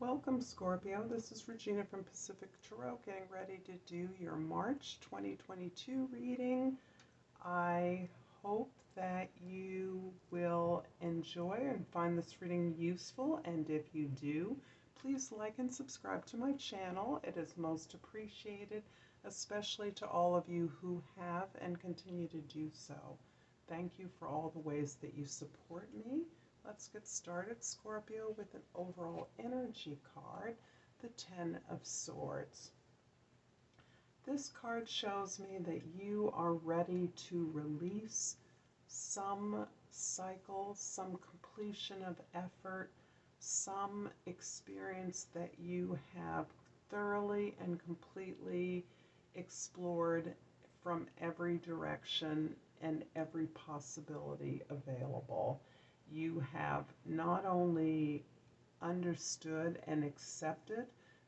Welcome, Scorpio. This is Regina from Pacific Tarot, getting ready to do your March 2022 reading. I hope that you will enjoy and find this reading useful, and if you do, please like and subscribe to my channel. It is most appreciated, especially to all of you who have and continue to do so. Thank you for all the ways that you support me. Let's get started, Scorpio, with an overall energy card, the Ten of Swords. This card shows me that you are ready to release some cycle, some completion of effort, some experience that you have thoroughly and completely explored from every direction and every possibility available. You have not only understood and accepted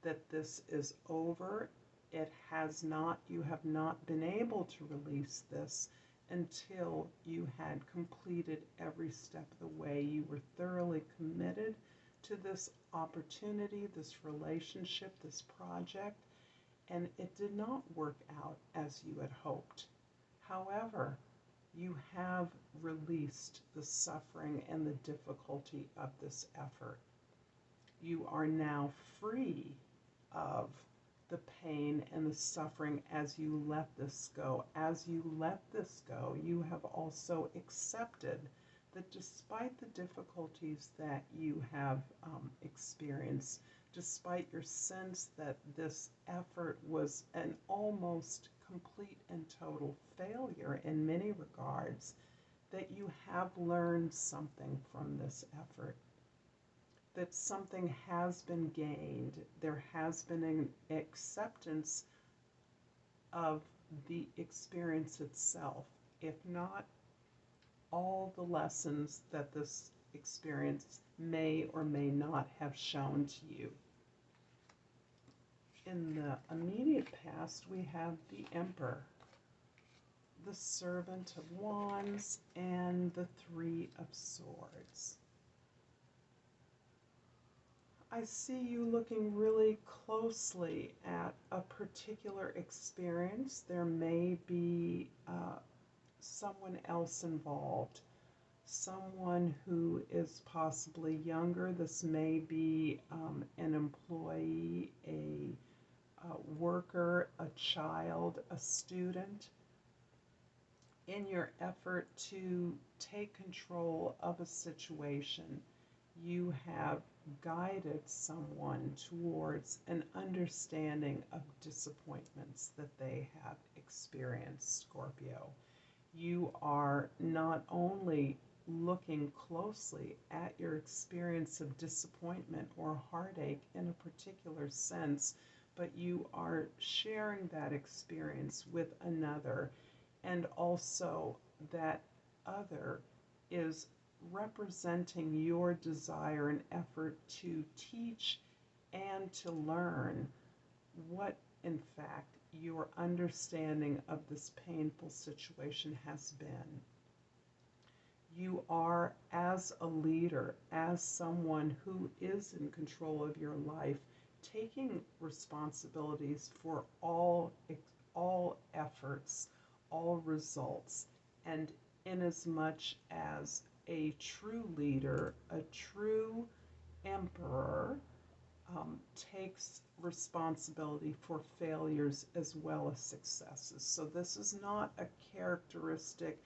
that this is over, you have not been able to release this until you had completed every step of the way. You were thoroughly committed to this opportunity, this relationship, this project, and it did not work out as you had hoped. However, you have released the suffering and the difficulty of this effort. You are now free of the pain and the suffering as you let this go. As you let this go, you have also accepted that despite the difficulties that you have experienced, despite your sense that this effort was an almost complete and total failure in many regards, that you have learned something from this effort, that something has been gained. There has been an acceptance of the experience itself, if not all the lessons that this experience may or may not have shown to you. In the immediate past, we have the Emperor, the Servant of Wands, and the Three of Swords. I see you looking really closely at a particular experience. There may be someone else involved, someone who is possibly younger. This may be an employee, a worker, a child, a student. In your effort to take control of a situation, you have guided someone towards an understanding of disappointments that they have experienced, Scorpio. You are not only looking closely at your experience of disappointment or heartache in a particular sense, but you are sharing that experience with another, and also that other is representing your desire and effort to teach and to learn what, in fact, your understanding of this painful situation has been. You are, as a leader, as someone who is in control of your life, taking responsibilities for all efforts, all results, and inasmuch as a true leader, a true emperor, takes responsibility for failures as well as successes. So this is not a characteristic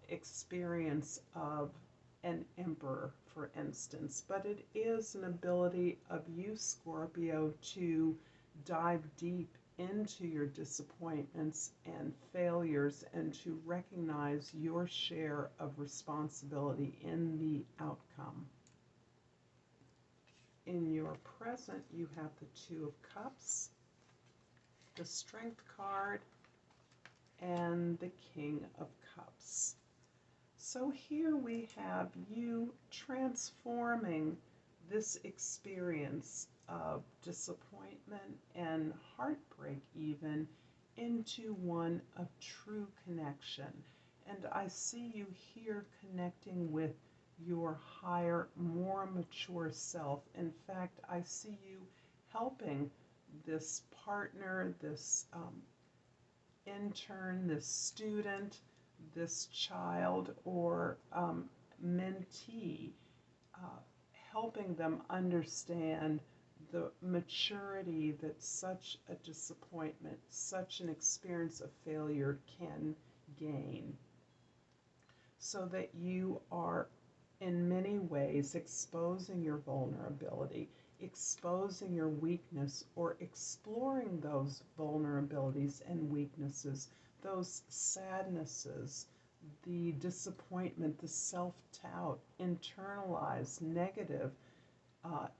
experience of an emperor, for instance, but it is an ability of you, Scorpio, to dive deep into your disappointments and failures and to recognize your share of responsibility in the outcome. In your present, you have the Two of Cups, the Strength card, and the King of Cups. So here we have you transforming this experience of disappointment and heartbreak even into one of true connection. And I see you here connecting with your higher, more mature self. In fact, I see you helping this partner, this intern, this student, this child, or mentee, uh, helping them understand the maturity that such a disappointment, such an experience of failure can gain, so that you are in many ways exposing your vulnerability, exposing your weakness, or exploring those vulnerabilities and weaknesses, those sadnesses, the disappointment, the self doubt, internalized negative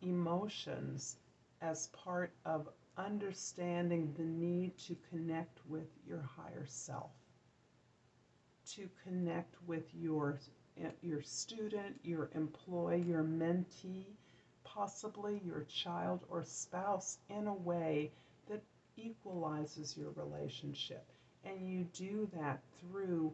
emotions, as part of understanding the need to connect with your higher self, to connect with your student, your employee, your mentee, possibly your child or spouse, in a way that equalizes your relationship. And you do that through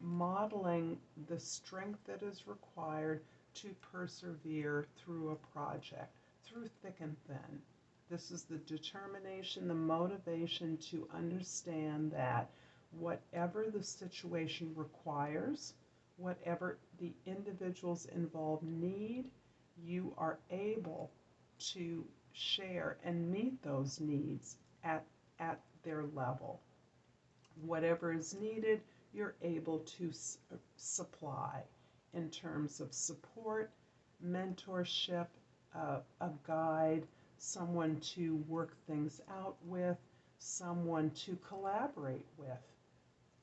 modeling the strength that is required to persevere through a project, through thick and thin. This is the determination, the motivation to understand that whatever the situation requires, whatever the individuals involved need, you are able to share and meet those needs at their level. Whatever is needed, you're able to supply in terms of support, mentorship, a guide, someone to work things out with, someone to collaborate with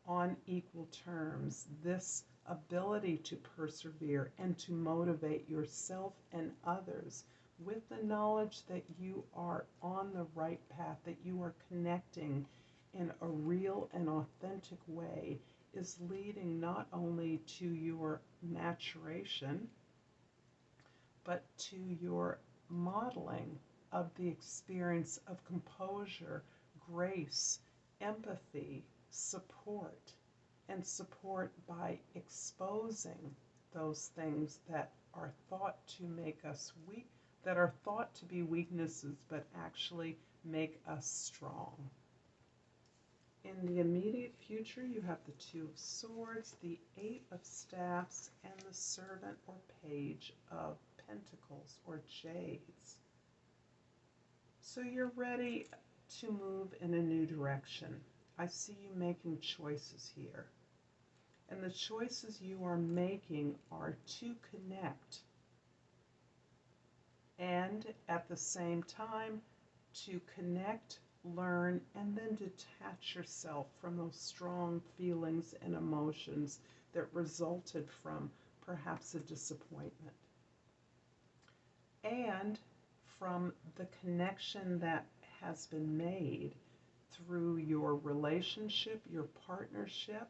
on equal terms. This ability to persevere and to motivate yourself and others with the knowledge that you are on the right path, that you are connecting in a real and authentic way, is leading not only to your maturation, but to your modeling of the experience of composure, grace, empathy, support, and support by exposing those things that are thought to make us weak, that are thought to be weaknesses, but actually make us strong. In the immediate future, you have the Two of Swords, the Eight of Staffs, and the Servant or Page of Pentacles or Jades. So you're ready to move in a new direction. I see you making choices here. And the choices you are making are to connect and at the same time to connect, learn, and then detach yourself from those strong feelings and emotions that resulted from perhaps a disappointment, and from the connection that has been made through your relationship, your partnership,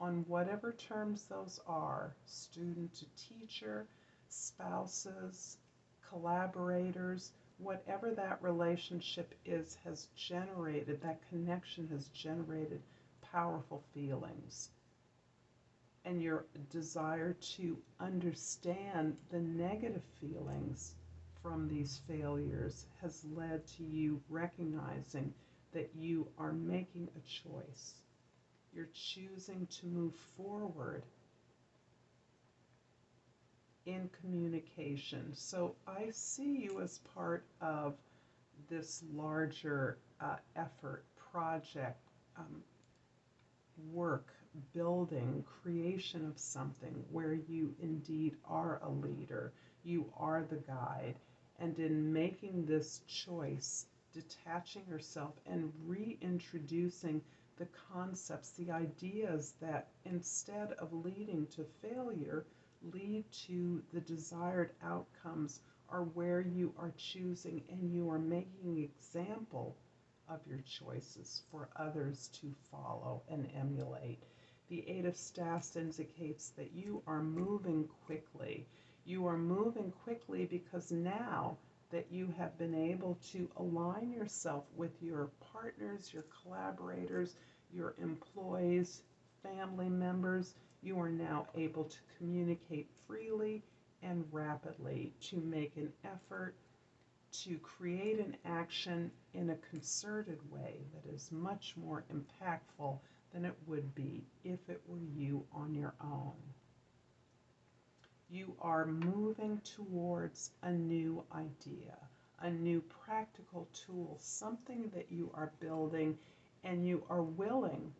on whatever terms those are, student to teacher, spouses, collaborators, whatever that relationship is, has generated, that connection has generated powerful feelings. And your desire to understand the negative feelings from these failures has led to you recognizing that you are making a choice. You're choosing to move forward in communication. So I see you as part of this larger effort, project, work, building, creation of something where you indeed are a leader, you are the guide. And in making this choice, detaching yourself and reintroducing the concepts, the ideas that instead of leading to failure, lead to the desired outcomes, are where you are choosing and you are making an example of your choices for others to follow and emulate. The Eight of Staffs indicates that you are moving quickly. You are moving quickly because now that you have been able to align yourself with your partners, your collaborators, your employees, family members, You are now able to communicate freely and rapidly, to make an effort, to create an action in a concerted way that is much more impactful than it would be if it were you on your own. You are moving towards a new idea, a new practical tool, something that you are building, and you are willing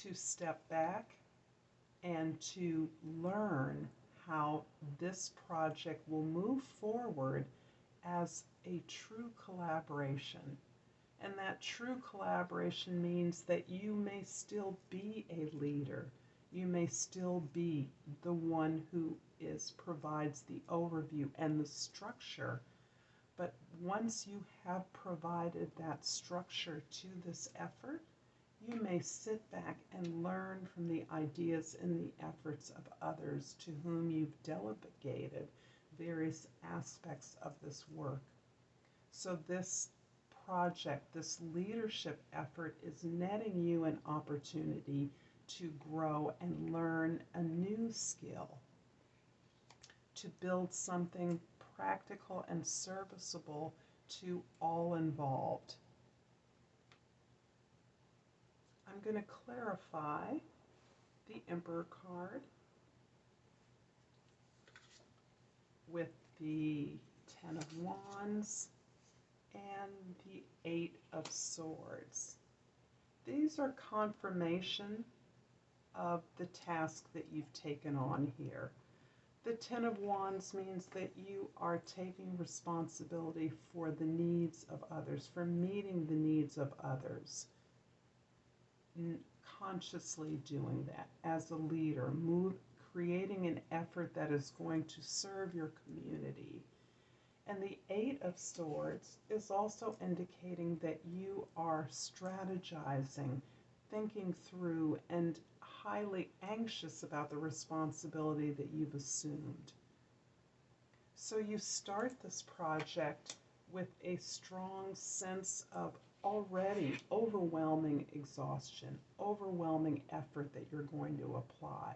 to step back and to learn how this project will move forward as a true collaboration. And that true collaboration means that you may still be a leader. You may still be the one who provides the overview and the structure. But once you have provided that structure to this effort, you may sit back and learn from the ideas and the efforts of others to whom you've delegated various aspects of this work. So this project, this leadership effort, is netting you an opportunity to grow and learn a new skill, to build something practical and serviceable to all involved. I'm going to clarify the Emperor card with the Ten of Wands and the Eight of Swords. These are confirmation of the task that you've taken on here. The Ten of Wands means that you are taking responsibility for the needs of others, for meeting the needs of others. Consciously doing that as a leader, creating an effort that is going to serve your community. And the Eight of Swords is also indicating that you are strategizing, thinking through, and highly anxious about the responsibility that you've assumed. So you start this project with a strong sense of already overwhelming exhaustion, overwhelming effort that you're going to apply,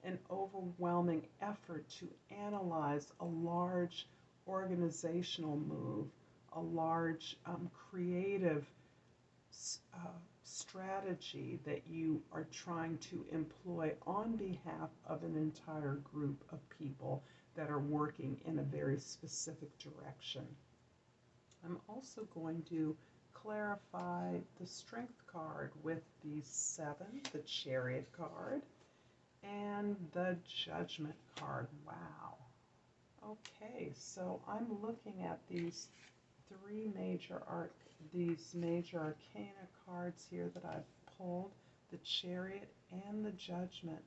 an overwhelming effort to analyze a large organizational move, a large creative strategy that you are trying to employ on behalf of an entire group of people that are working in a very specific direction. I'm also going to clarify the Strength card with the 7, the Chariot card, and the Judgment card. Wow. Okay, so I'm looking at these major arcana cards here that I've pulled, the Chariot and the Judgment.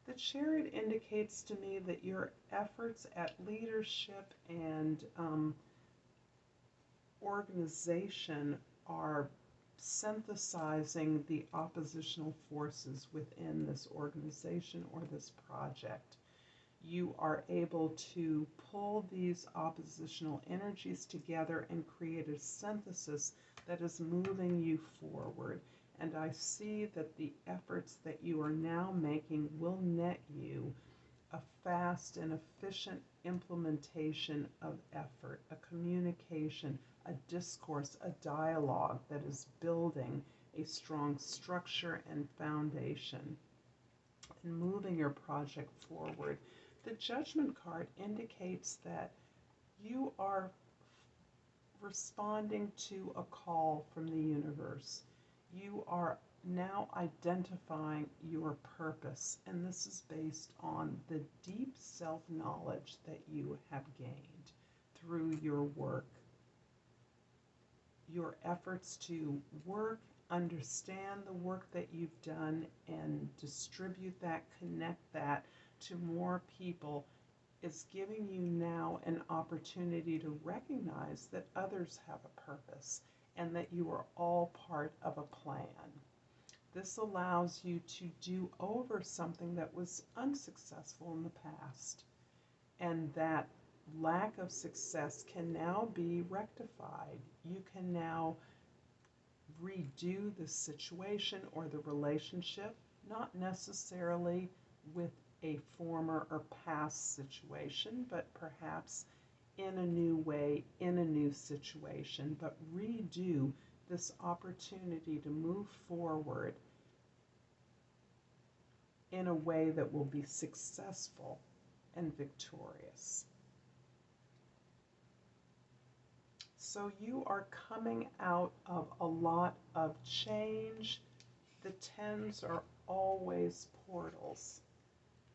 The Chariot indicates to me that your efforts at leadership and organization are synthesizing the oppositional forces within this organization or this project. You are able to pull these oppositional energies together and create a synthesis that is moving you forward. And I see that the efforts that you are now making will net you a fast and efficient implementation of effort, a communication, a discourse, a dialogue that is building a strong structure and foundation and moving your project forward. The Judgment card indicates that you are responding to a call from the universe. You are now identifying your purpose, and this is based on the deep self-knowledge that you have gained through your work. Your efforts to work, understand the work that you've done, and distribute that, connect that to more people is giving you now an opportunity to recognize that others have a purpose and that you are all part of a plan. This allows you to do over something that was unsuccessful in the past, and that lack of success can now be rectified. You can now redo the situation or the relationship, not necessarily with a former or past situation, but perhaps in a new way, in a new situation, but redo this opportunity to move forward in a way that will be successful and victorious. So you are coming out of a lot of change. The tens are always portals.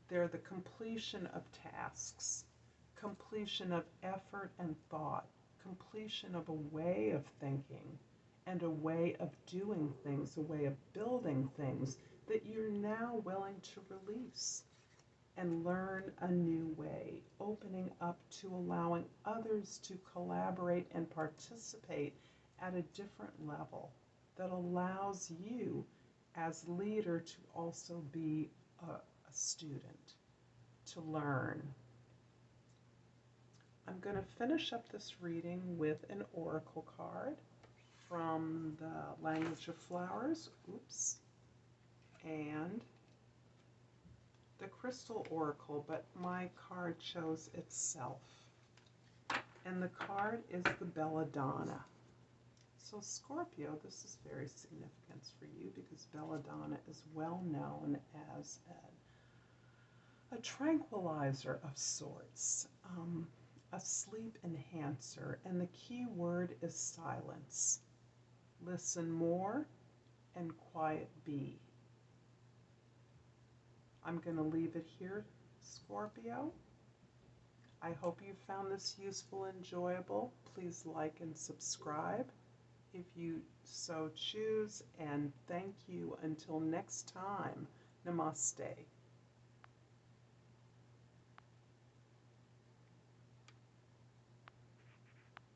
They're the completion of tasks, completion of effort and thought, completion of a way of thinking and a way of doing things, a way of building things that you're now willing to release and learn a new way, opening up to allowing others to collaborate and participate at a different level that allows you as leader to also be a student, to learn. I'm going to finish up this reading with an oracle card from the Language of Flowers, and the Crystal Oracle, but my card chose itself. And the card is the Belladonna. So Scorpio, this is very significant for you because Belladonna is well known as a tranquilizer of sorts, a sleep enhancer, and the key word is silence. Listen more and quiet be. I'm going to leave it here, Scorpio. I hope you found this useful and enjoyable. Please like and subscribe if you so choose, and thank you until next time. Namaste.